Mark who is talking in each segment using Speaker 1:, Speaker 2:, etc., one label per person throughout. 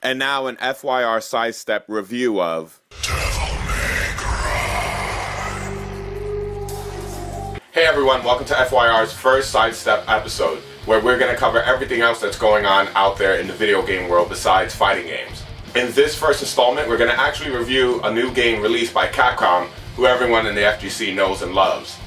Speaker 1: And now an FYR Sidestep review of Hey everyone, welcome to FYR's first Sidestep episode, where we're going to cover everything else that's going on out there in the video game world besides fighting games. In this first installment, we're going to actually review a new game released by Capcom, who everyone in the FGC knows and loves.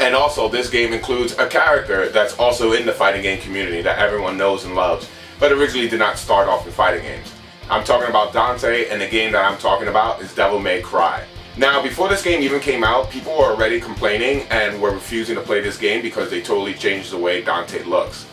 Speaker 1: And also, this game includes a character that's also in the fighting game community that everyone knows and loves, but originally did not start off in fighting games. I'm talking about Dante, and the game that I'm talking about is Devil May Cry. Now, before this game even came out, people were already complaining and were refusing to play this game because they totally changed the way Dante looks.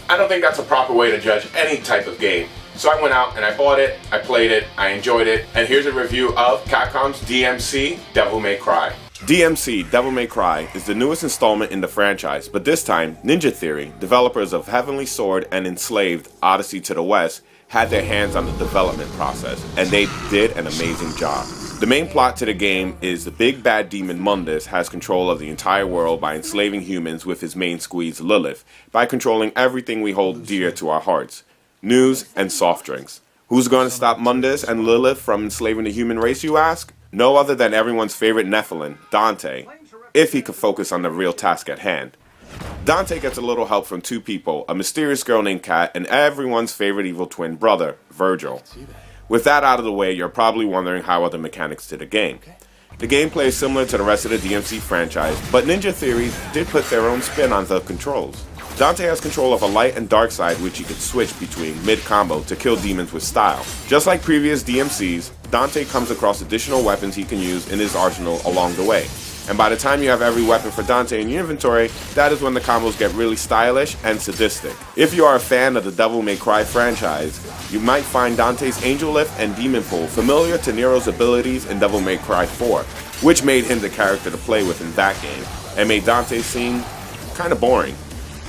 Speaker 1: I don't think that's a proper way to judge any type of game. So I went out and I bought it, I played it, I enjoyed it, and here's a review of Capcom's DmC Devil May Cry. DmC Devil May Cry is the newest installment in the franchise, but this time, Ninja Theory, developers of Heavenly Sword and Enslaved Odyssey to the West, had their hands on the development process, and they did an amazing job. The main plot to the game is the big bad demon Mundus has control of the entire world by enslaving humans with his main squeeze Lilith, by controlling everything we hold dear to our hearts. News and soft drinks. Who's going to stop Mundus and Lilith from enslaving the human race, you ask? No other than everyone's favorite Nephilim, Dante, if he could focus on the real task at hand. Dante gets a little help from two people, a mysterious girl named Kat and everyone's favorite evil twin brother, Virgil. With that out of the way, you're probably wondering how are the mechanics to the game. The gameplay is similar to the rest of the DmC franchise, but Ninja Theory did put their own spin on the controls. Dante has control of a light and dark side which he can switch between mid-combo to kill demons with style. Just like previous DmCs, Dante comes across additional weapons he can use in his arsenal along the way. And by the time you have every weapon for Dante in your inventory, that is when the combos get really stylish and sadistic. If you are a fan of the Devil May Cry franchise, you might find Dante's Angel Lift and Demon Pull familiar to Nero's abilities in Devil May Cry 4, which made him the character to play with in that game, and made Dante seem kinda boring.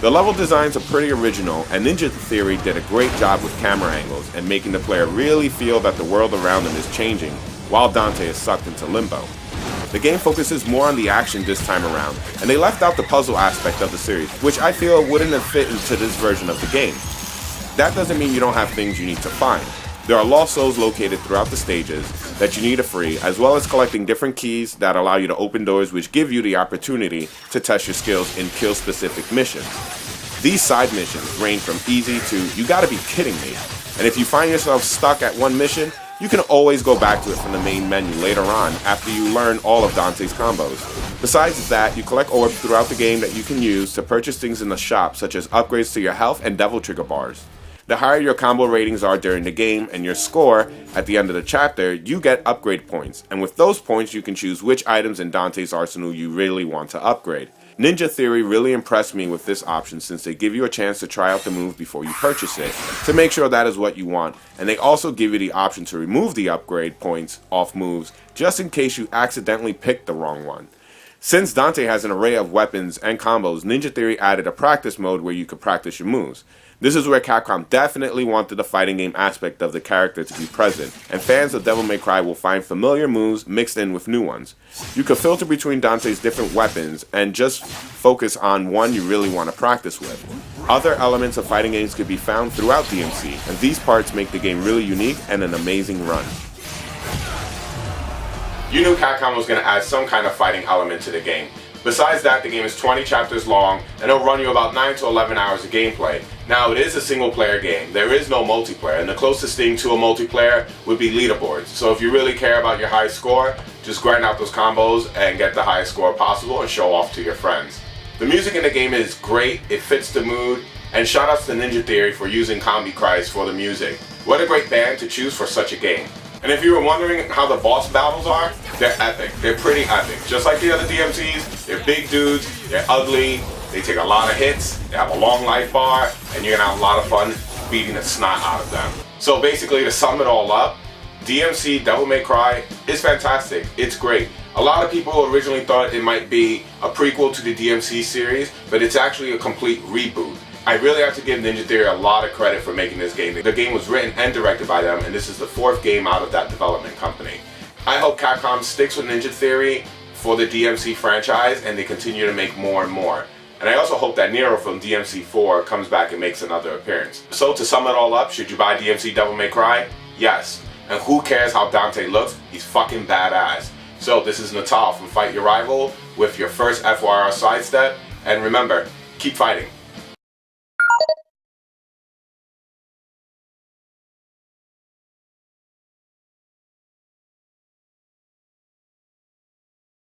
Speaker 1: The level designs are pretty original, and Ninja Theory did a great job with camera angles and making the player really feel that the world around them is changing, while Dante is sucked into limbo. The game focuses more on the action this time around, and they left out the puzzle aspect of the series, which I feel wouldn't have fit into this version of the game. That doesn't mean you don't have things you need to find. There are lost souls located throughout the stages that you need to free, as well as collecting different keys that allow you to open doors which give you the opportunity to test your skills in kill-specific missions. These side missions range from easy to, you gotta be kidding me, and if you find yourself stuck at one mission, you can always go back to it from the main menu later on after you learn all of Dante's combos. Besides that, you collect orbs throughout the game that you can use to purchase things in the shop, such as upgrades to your health and devil trigger bars. The higher your combo ratings are during the game and your score at the end of the chapter, you get upgrade points, and with those points you can choose which items in Dante's arsenal you really want to upgrade. Ninja Theory really impressed me with this option since they give you a chance to try out the move before you purchase it, to make sure that is what you want, and they also give you the option to remove the upgrade points off moves just in case you accidentally picked the wrong one. Since Dante has an array of weapons and combos, Ninja Theory added a practice mode where you could practice your moves. This is where Capcom definitely wanted the fighting game aspect of the character to be present, and fans of Devil May Cry will find familiar moves mixed in with new ones. You can filter between Dante's different weapons and just focus on one you really want to practice with. Other elements of fighting games could be found throughout DmC, and these parts make the game really unique and an amazing run. You knew Capcom was going to add some kind of fighting element to the game. Besides that, the game is 20 chapters long, and it'll run you about 9 to 11 hours of gameplay. Now, it is a single player game. There is no multiplayer, and the closest thing to a multiplayer would be leaderboards. So if you really care about your high score, just grind out those combos and get the highest score possible and show off to your friends. The music in the game is great, it fits the mood, and shoutouts to Ninja Theory for using combi cries for the music. What a great band to choose for such a game. And if you were wondering how the boss battles are, they're epic. They're pretty epic. Just like the other DmCs, they're big dudes, they're ugly, they take a lot of hits, they have a long life bar, and you're gonna have a lot of fun beating the snot out of them. So basically, to sum it all up, DmC Devil May Cry is fantastic. It's great. A lot of people originally thought it might be a prequel to the DmC series, but it's actually a complete reboot. I really have to give Ninja Theory a lot of credit for making this game. The game was written and directed by them, and this is the 4th game out of that development company. I hope Capcom sticks with Ninja Theory for the DmC franchise and they continue to make more and more. And I also hope that Nero from DmC 4 comes back and makes another appearance. So to sum it all up, should you buy DmC Devil May Cry? Yes. And who cares how Dante looks? He's fucking badass. So this is Natal from Fight Your Rival with your first FYR Sidestep. And remember, keep fighting.